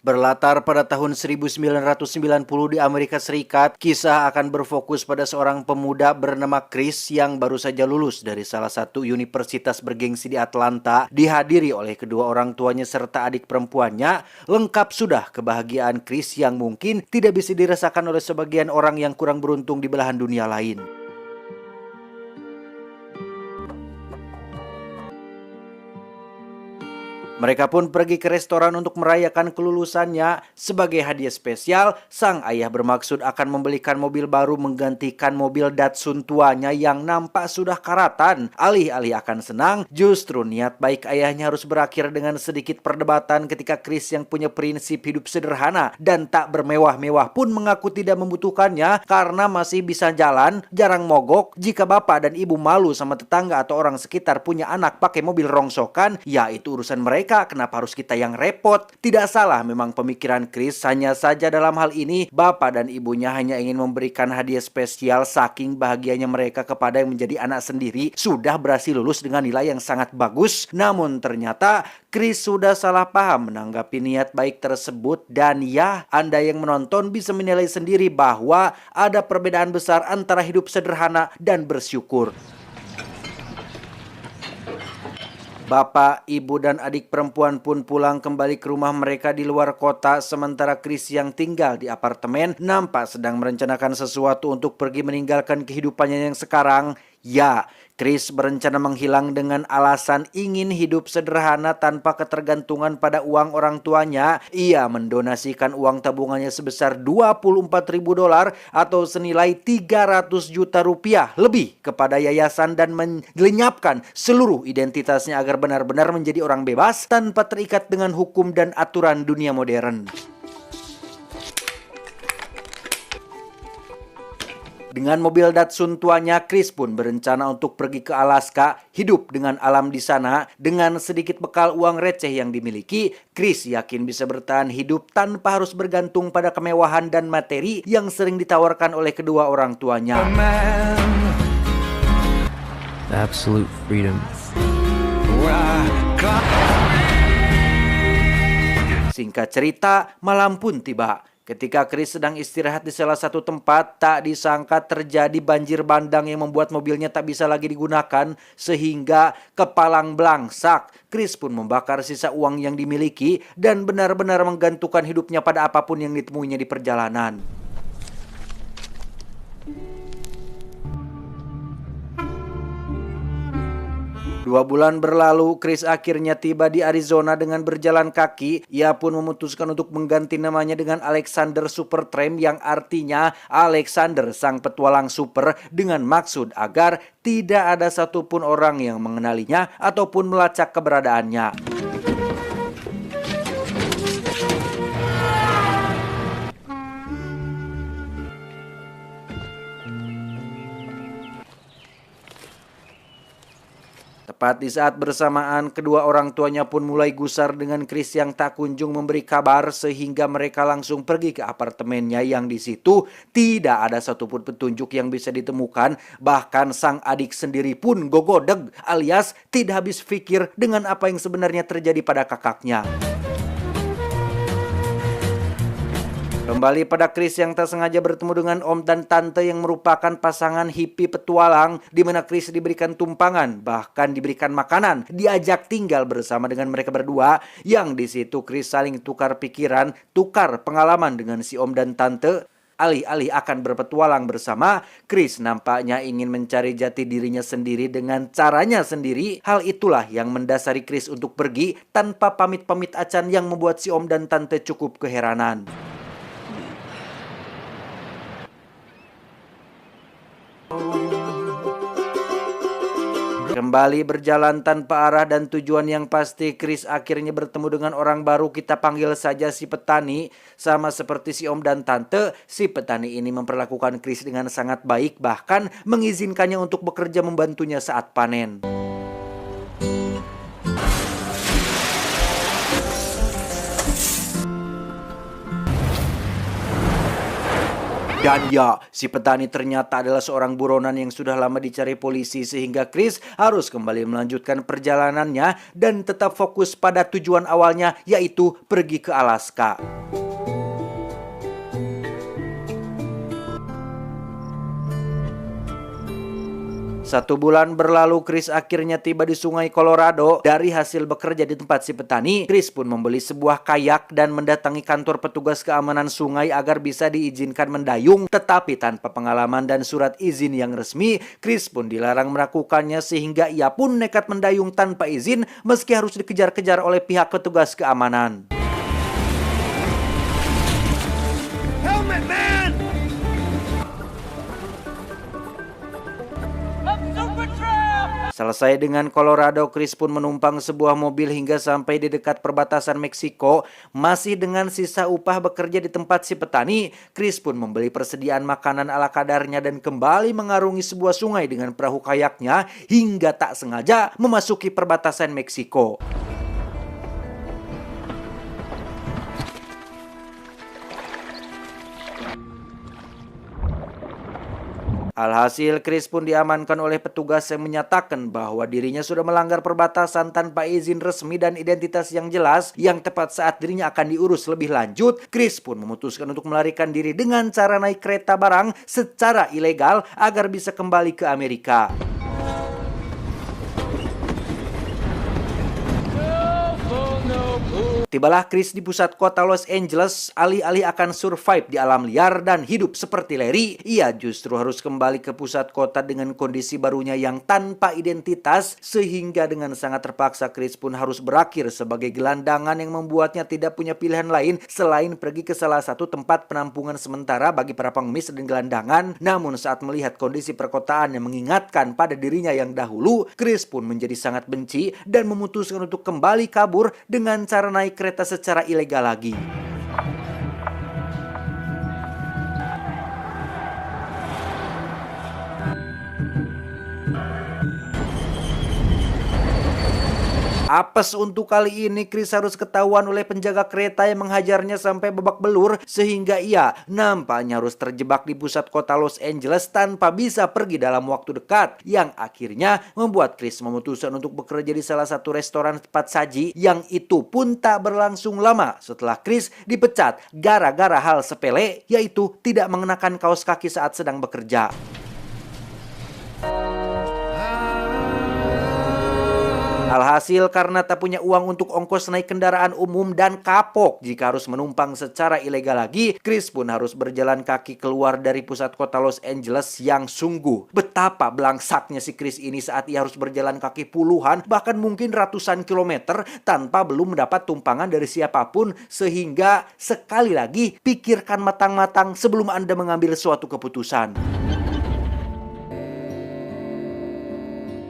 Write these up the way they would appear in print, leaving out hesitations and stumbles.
Berlatar pada tahun 1990 di Amerika Serikat, kisah akan berfokus pada seorang pemuda bernama Chris yang baru saja lulus dari salah satu universitas bergengsi di Atlanta, dihadiri oleh kedua orang tuanya serta adik perempuannya. Lengkap sudah kebahagiaan Chris yang mungkin tidak bisa dirasakan oleh sebagian orang yang kurang beruntung di belahan dunia lain. Mereka pun pergi ke restoran untuk merayakan kelulusannya. Sebagai hadiah spesial, sang ayah bermaksud akan membelikan mobil baru menggantikan mobil Datsun tuanya yang nampak sudah karatan. Alih-alih akan senang, justru niat baik ayahnya harus berakhir dengan sedikit perdebatan ketika Chris yang punya prinsip hidup sederhana dan tak bermewah-mewah pun mengaku tidak membutuhkannya karena masih bisa jalan, jarang mogok. Jika bapak dan ibu malu sama tetangga atau orang sekitar punya anak pakai mobil rongsokan, ya itu urusan mereka. Kenapa harus kita yang repot? Tidak salah memang pemikiran Chris, hanya saja dalam hal ini bapak dan ibunya hanya ingin memberikan hadiah spesial saking bahagianya mereka kepada yang menjadi anak sendiri sudah berhasil lulus dengan nilai yang sangat bagus. Namun ternyata Chris sudah salah paham menanggapi niat baik tersebut, dan ya, Anda yang menonton bisa menilai sendiri bahwa ada perbedaan besar antara hidup sederhana dan bersyukur. Bapak, ibu, dan adik perempuan pun pulang kembali ke rumah mereka di luar kota, sementara Chris yang tinggal di apartemen nampak sedang merencanakan sesuatu untuk pergi meninggalkan kehidupannya yang sekarang. Ya, Chris berencana menghilang dengan alasan ingin hidup sederhana tanpa ketergantungan pada uang orang tuanya. Ia mendonasikan uang tabungannya sebesar $24.000 atau senilai 300 juta rupiah lebih kepada yayasan dan melenyapkan seluruh identitasnya agar benar-benar menjadi orang bebas tanpa terikat dengan hukum dan aturan dunia modern. Dengan mobil Datsun tuanya, Chris pun berencana untuk pergi ke Alaska, hidup dengan alam di sana. Dengan sedikit bekal uang receh yang dimiliki, Chris yakin bisa bertahan hidup tanpa harus bergantung pada kemewahan dan materi yang sering ditawarkan oleh kedua orang tuanya. Absolute freedom. Singkat cerita, malam pun tiba. Ketika Chris sedang istirahat di salah satu tempat, tak disangka terjadi banjir bandang yang membuat mobilnya tak bisa lagi digunakan sehingga kepalang belangsak. Chris pun membakar sisa uang yang dimiliki dan benar-benar menggantungkan hidupnya pada apapun yang ditemuinya di perjalanan. 2 bulan berlalu, Chris akhirnya tiba di Arizona dengan berjalan kaki. Ia pun memutuskan untuk mengganti namanya dengan Alexander Supertramp, yang artinya Alexander sang petualang super, dengan maksud agar tidak ada satupun orang yang mengenalinya ataupun melacak keberadaannya. Tepat di saat bersamaan, kedua orang tuanya pun mulai gusar dengan Chris yang tak kunjung memberi kabar, sehingga mereka langsung pergi ke apartemennya yang di situ tidak ada satupun petunjuk yang bisa ditemukan. Bahkan sang adik sendiri pun gogodeg alias tidak habis pikir dengan apa yang sebenarnya terjadi pada kakaknya. Kembali pada Chris yang tak sengaja bertemu dengan om dan tante yang merupakan pasangan hippie petualang, di mana Chris diberikan tumpangan, bahkan diberikan makanan, diajak tinggal bersama dengan mereka berdua, yang di situ Chris saling tukar pikiran, tukar pengalaman dengan si om dan tante. Alih-alih akan berpetualang bersama, Chris nampaknya ingin mencari jati dirinya sendiri dengan caranya sendiri. Hal itulah yang mendasari Chris untuk pergi tanpa pamit-pamit acan yang membuat si om dan tante cukup keheranan. Kembali berjalan tanpa arah dan tujuan yang pasti, Chris akhirnya bertemu dengan orang baru, kita panggil saja si petani. Sama seperti si om dan tante, si petani ini memperlakukan Chris dengan sangat baik, bahkan mengizinkannya untuk bekerja membantunya saat panen. Dan ya, si petani ternyata adalah seorang buronan yang sudah lama dicari polisi sehingga Chris harus kembali melanjutkan perjalanannya dan tetap fokus pada tujuan awalnya, yaitu pergi ke Alaska. 1 bulan berlalu, Chris akhirnya tiba di Sungai Colorado. Dari hasil bekerja di tempat si petani, Chris pun membeli sebuah kayak dan mendatangi kantor petugas keamanan sungai agar bisa diizinkan mendayung. Tetapi tanpa pengalaman dan surat izin yang resmi, Chris pun dilarang melakukannya sehingga ia pun nekat mendayung tanpa izin meski harus dikejar-kejar oleh pihak petugas keamanan. Helmet, man! Selesai dengan Colorado, Chris pun menumpang sebuah mobil hingga sampai di dekat perbatasan Meksiko. Masih dengan sisa upah bekerja di tempat si petani, Chris pun membeli persediaan makanan ala kadarnya dan kembali mengarungi sebuah sungai dengan perahu kayaknya hingga tak sengaja memasuki perbatasan Meksiko. Alhasil, Chris pun diamankan oleh petugas yang menyatakan bahwa dirinya sudah melanggar perbatasan tanpa izin resmi dan identitas yang jelas. Yang tepat saat dirinya akan diurus lebih lanjut, Chris pun memutuskan untuk melarikan diri dengan cara naik kereta barang secara ilegal agar bisa kembali ke Amerika. Tibalah Chris di pusat kota Los Angeles. Alih-alih akan survive di alam liar dan hidup seperti Larry, ia justru harus kembali ke pusat kota dengan kondisi barunya yang tanpa identitas, sehingga dengan sangat terpaksa Chris pun harus berakhir sebagai gelandangan yang membuatnya tidak punya pilihan lain selain pergi ke salah satu tempat penampungan sementara bagi para pengemis dan gelandangan. Namun saat melihat kondisi perkotaan yang mengingatkan pada dirinya yang dahulu, Chris pun menjadi sangat benci dan memutuskan untuk kembali kabur dengan cara naik kereta secara ilegal lagi. Apes untuk kali ini, Chris harus ketahuan oleh penjaga kereta yang menghajarnya sampai babak belur sehingga ia nampaknya harus terjebak di pusat kota Los Angeles tanpa bisa pergi dalam waktu dekat, yang akhirnya membuat Chris memutuskan untuk bekerja di salah satu restoran cepat saji, yang itu pun tak berlangsung lama setelah Chris dipecat gara-gara hal sepele, yaitu tidak mengenakan kaos kaki saat sedang bekerja. Alhasil karena tak punya uang untuk ongkos naik kendaraan umum dan kapok jika harus menumpang secara ilegal lagi, Chris pun harus berjalan kaki keluar dari pusat kota Los Angeles yang sungguh betapa belangsaknya si Chris ini saat ia harus berjalan kaki puluhan bahkan mungkin ratusan kilometer tanpa belum mendapat tumpangan dari siapapun, sehingga sekali lagi pikirkan matang-matang sebelum Anda mengambil suatu keputusan.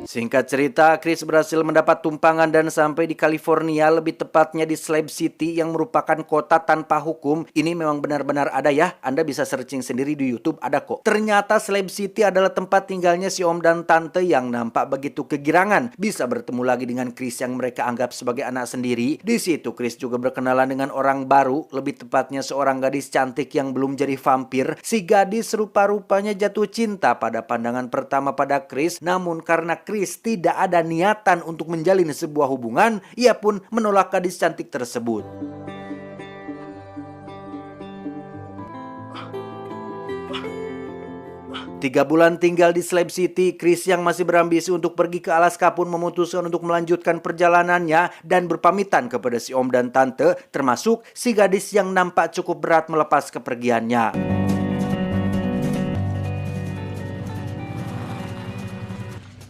Singkat cerita, Chris berhasil mendapat tumpangan dan sampai di California, lebih tepatnya di Slab City yang merupakan kota tanpa hukum. Ini memang benar-benar ada ya, Anda bisa searching sendiri di YouTube, ada kok. Ternyata Slab City adalah tempat tinggalnya si om dan tante yang nampak begitu kegirangan bisa bertemu lagi dengan Chris yang mereka anggap sebagai anak sendiri. Di situ Chris juga berkenalan dengan orang baru, lebih tepatnya seorang gadis cantik yang belum jadi vampir. Si gadis rupa-rupanya jatuh cinta pada pandangan pertama pada Chris, namun karena Chris tidak ada niatan untuk menjalin sebuah hubungan, ia pun menolak gadis cantik tersebut. Tiga bulan tinggal di Slab City, Chris yang masih berambisi untuk pergi ke Alaska pun memutuskan untuk melanjutkan perjalanannya dan berpamitan kepada si om dan tante, termasuk si gadis yang nampak cukup berat melepas kepergiannya.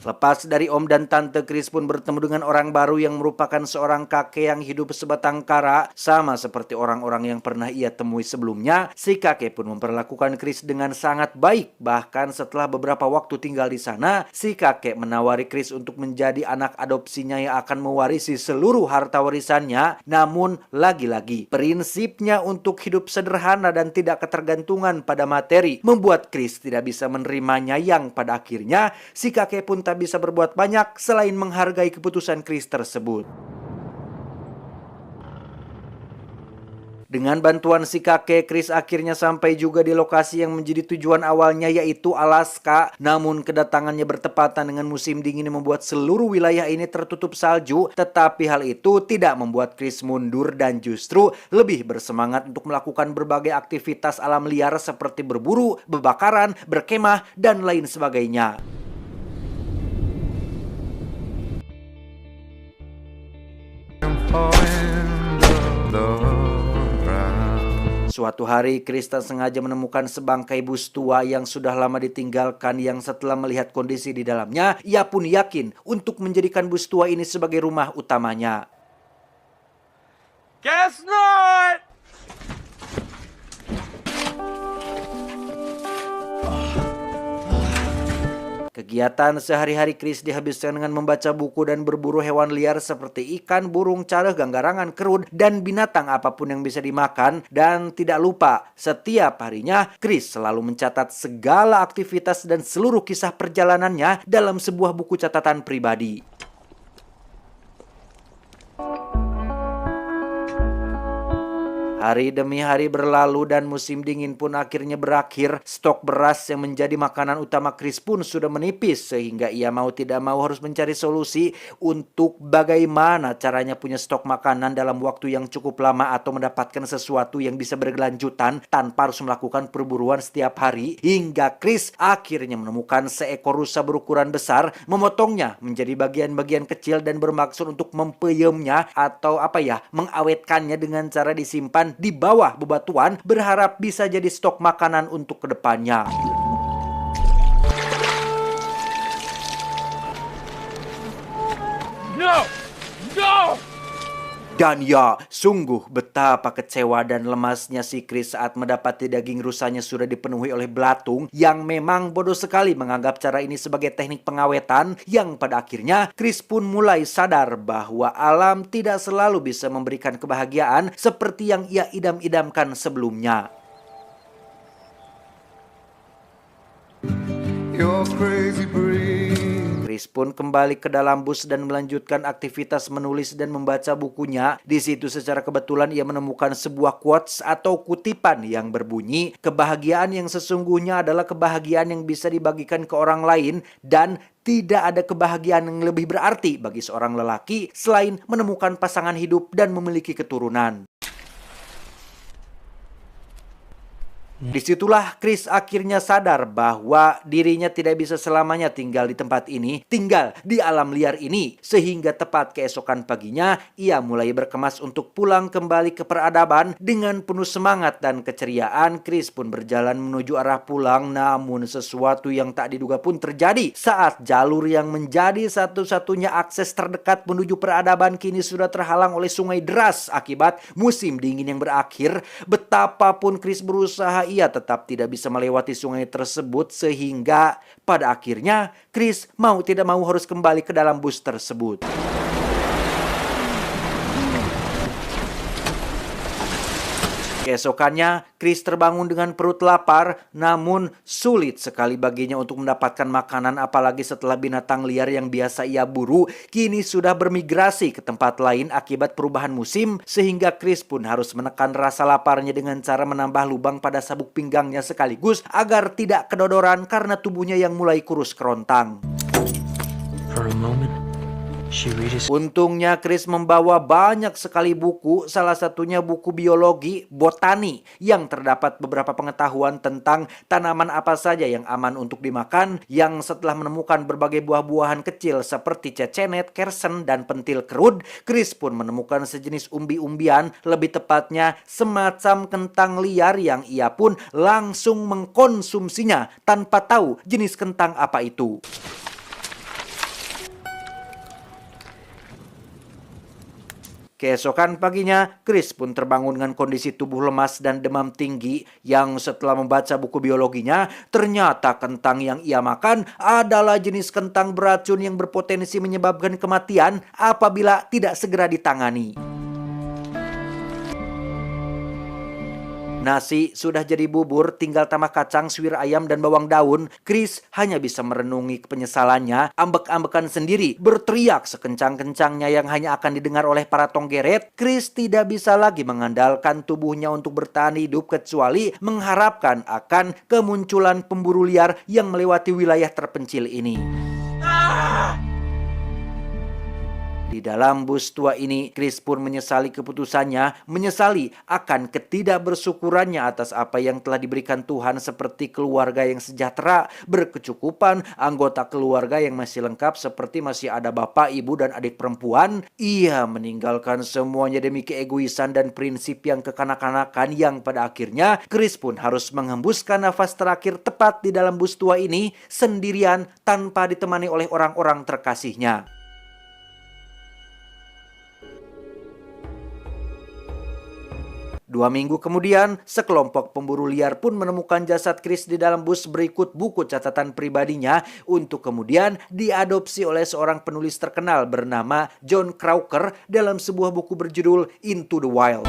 Lepas dari om dan tante, Chris pun bertemu dengan orang baru yang merupakan seorang kakek yang hidup sebatang kara. Sama seperti orang-orang yang pernah ia temui sebelumnya, si kakek pun memperlakukan Chris dengan sangat baik. Bahkan setelah beberapa waktu tinggal di sana, si kakek menawari Chris untuk menjadi anak adopsinya yang akan mewarisi seluruh harta warisannya. Namun lagi-lagi, prinsipnya untuk hidup sederhana dan tidak ketergantungan pada materi membuat Chris tidak bisa menerimanya, yang pada akhirnya si kakek pun tak bisa berbuat banyak selain menghargai keputusan Chris tersebut. Dengan bantuan si kakek, Chris akhirnya sampai juga di lokasi yang menjadi tujuan awalnya, yaitu Alaska. Namun kedatangannya bertepatan dengan musim dingin yang membuat seluruh wilayah ini tertutup salju. Tetapi hal itu tidak membuat Chris mundur dan justru lebih bersemangat untuk melakukan berbagai aktivitas alam liar seperti berburu, bebakaran, berkemah, dan lain sebagainya. Suatu hari, Kristen sengaja menemukan sebangkai bus tua yang sudah lama ditinggalkan, yang setelah melihat kondisi di dalamnya, ia pun yakin untuk menjadikan bus tua ini sebagai rumah utamanya. Guess not! Kegiatan sehari-hari Chris dihabiskan dengan membaca buku dan berburu hewan liar seperti ikan, burung, careh, ganggarangan, kerut, dan binatang apapun yang bisa dimakan. Dan tidak lupa, setiap harinya Chris selalu mencatat segala aktivitas dan seluruh kisah perjalanannya dalam sebuah buku catatan pribadi. Hari demi hari berlalu dan musim dingin pun akhirnya berakhir. Stok beras yang menjadi makanan utama Chris pun sudah menipis, sehingga ia mau tidak mau harus mencari solusi untuk bagaimana caranya punya stok makanan dalam waktu yang cukup lama atau mendapatkan sesuatu yang bisa berkelanjutan tanpa harus melakukan perburuan setiap hari. Hingga Chris akhirnya menemukan seekor rusa berukuran besar, memotongnya menjadi bagian-bagian kecil dan bermaksud untuk mempeyemnya atau mengawetkannya dengan cara disimpan di bawah bebatuan, berharap bisa jadi stok makanan untuk kedepannya. No! No! Dan ya, sungguh betapa kecewa dan lemasnya si Chris saat mendapati daging rusanya sudah dipenuhi oleh belatung yang memang bodoh sekali menganggap cara ini sebagai teknik pengawetan, yang pada akhirnya Chris pun mulai sadar bahwa alam tidak selalu bisa memberikan kebahagiaan seperti yang ia idam-idamkan sebelumnya. You're crazy breed. Chris pun kembali ke dalam bus dan melanjutkan aktivitas menulis dan membaca bukunya. Di situ secara kebetulan ia menemukan sebuah quotes atau kutipan yang berbunyi, "Kebahagiaan yang sesungguhnya adalah kebahagiaan yang bisa dibagikan ke orang lain, dan tidak ada kebahagiaan yang lebih berarti bagi seorang lelaki selain menemukan pasangan hidup dan memiliki keturunan." Disitulah Chris akhirnya sadar bahwa dirinya tidak bisa selamanya tinggal di tempat ini, tinggal di alam liar ini. Sehingga tepat keesokan paginya, ia mulai berkemas untuk pulang kembali ke peradaban. Dengan penuh semangat dan keceriaan, Chris pun berjalan menuju arah pulang. Namun sesuatu yang tak diduga pun terjadi saat jalur yang menjadi satu-satunya akses terdekat menuju peradaban kini sudah terhalang oleh sungai deras akibat musim dingin yang berakhir. Betapapun Chris berusaha, ia tetap tidak bisa melewati sungai tersebut, sehingga pada akhirnya Chris mau tidak mau harus kembali ke dalam bus tersebut. Keesokannya, Chris terbangun dengan perut lapar, namun sulit sekali baginya untuk mendapatkan makanan, apalagi setelah binatang liar yang biasa ia buru kini sudah bermigrasi ke tempat lain akibat perubahan musim, sehingga Chris pun harus menekan rasa laparnya dengan cara menambah lubang pada sabuk pinggangnya sekaligus agar tidak kedodoran karena tubuhnya yang mulai kurus kerontang. For a moment, she reads. Untungnya Chris membawa banyak sekali buku, salah satunya buku biologi botani yang terdapat beberapa pengetahuan tentang tanaman apa saja yang aman untuk dimakan, yang setelah menemukan berbagai buah-buahan kecil seperti cecenet, kersen, dan pentil kerud, Chris pun menemukan sejenis umbi-umbian, lebih tepatnya semacam kentang liar yang ia pun langsung mengkonsumsinya tanpa tahu jenis kentang apa itu. Keesokan paginya, Chris pun terbangun dengan kondisi tubuh lemas dan demam tinggi, yang setelah membaca buku biologinya, ternyata kentang yang ia makan adalah jenis kentang beracun yang berpotensi menyebabkan kematian apabila tidak segera ditangani. Nasi sudah jadi bubur, tinggal tambah kacang, suwir ayam, dan bawang daun. Chris hanya bisa merenungi penyesalannya, ambek-ambekan sendiri, berteriak sekencang-kencangnya yang hanya akan didengar oleh para tonggeret. Chris tidak bisa lagi mengandalkan tubuhnya untuk bertahan hidup kecuali mengharapkan akan kemunculan pemburu liar yang melewati wilayah terpencil ini. Di dalam bus tua ini, Chris pun menyesali keputusannya, menyesali akan ketidakbersyukurannya atas apa yang telah diberikan Tuhan seperti keluarga yang sejahtera, berkecukupan, anggota keluarga yang masih lengkap seperti masih ada bapak, ibu, dan adik perempuan. Ia meninggalkan semuanya demi keegoisan dan prinsip yang kekanak-kanakan yang pada akhirnya Chris pun harus menghembuskan nafas terakhir tepat di dalam bus tua ini sendirian tanpa ditemani oleh orang-orang terkasihnya. 2 minggu kemudian, sekelompok pemburu liar pun menemukan jasad Chris di dalam bus berikut buku catatan pribadinya untuk kemudian diadopsi oleh seorang penulis terkenal bernama John Crocker dalam sebuah buku berjudul Into the Wild.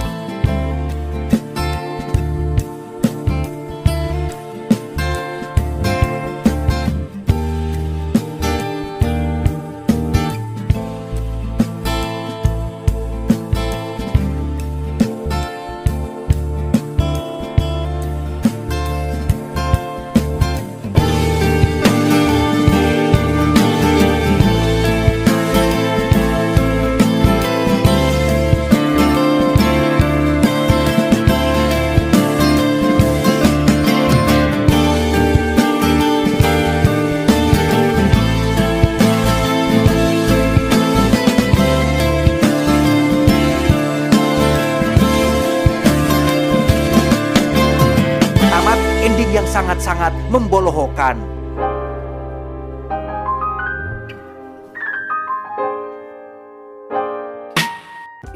Ending yang sangat-sangat membolohkan.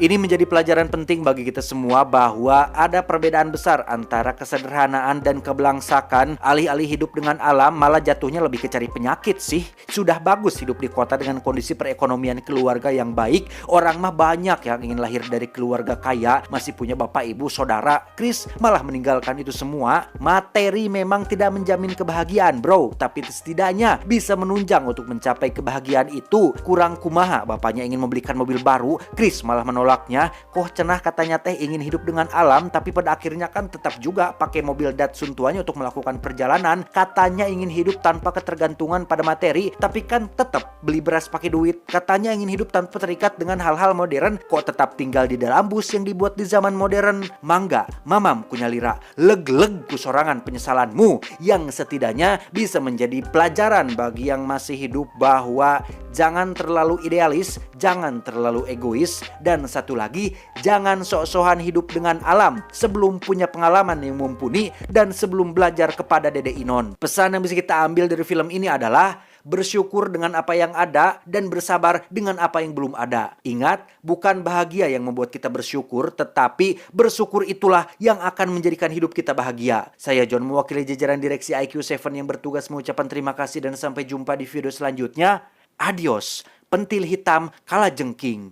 Ini menjadi pelajaran penting bagi kita semua bahwa ada perbedaan besar antara kesederhanaan dan kebelangsakan. Alih-alih hidup dengan alam, malah jatuhnya lebih ke cari penyakit sih. Sudah bagus hidup di kota dengan kondisi perekonomian keluarga yang baik. Orang mah banyak yang ingin lahir dari keluarga kaya, masih punya bapak, ibu, saudara. Chris malah meninggalkan itu semua. Materi memang tidak menjamin kebahagiaan, bro. Tapi setidaknya bisa menunjang untuk mencapai kebahagiaan itu. Kurang kumaha, bapaknya ingin membelikan mobil baru, Chris malah menolak. Kok cenah katanya teh ingin hidup dengan alam, tapi pada akhirnya kan tetap juga pakai mobil Datsun tuanya untuk melakukan perjalanan. Katanya ingin hidup tanpa ketergantungan pada materi, tapi kan tetap beli beras pakai duit. Katanya ingin hidup tanpa terikat dengan hal-hal modern, kok tetap tinggal di dalam bus yang dibuat di zaman modern. Mangga, mamam kunyalira, leg-leg kusorangan penyesalanmu, yang setidaknya bisa menjadi pelajaran bagi yang masih hidup bahwa jangan terlalu idealis, jangan terlalu egois, dan satu lagi, jangan sok-sokan hidup dengan alam sebelum punya pengalaman yang mumpuni dan sebelum belajar kepada Dede Inon. Pesan yang bisa kita ambil dari film ini adalah bersyukur dengan apa yang ada dan bersabar dengan apa yang belum ada. Ingat, bukan bahagia yang membuat kita bersyukur, tetapi bersyukur itulah yang akan menjadikan hidup kita bahagia. Saya John, mewakili jajaran direksi IQ7 yang bertugas mengucapkan terima kasih dan sampai jumpa di video selanjutnya. Adios, pentil hitam kalajengking.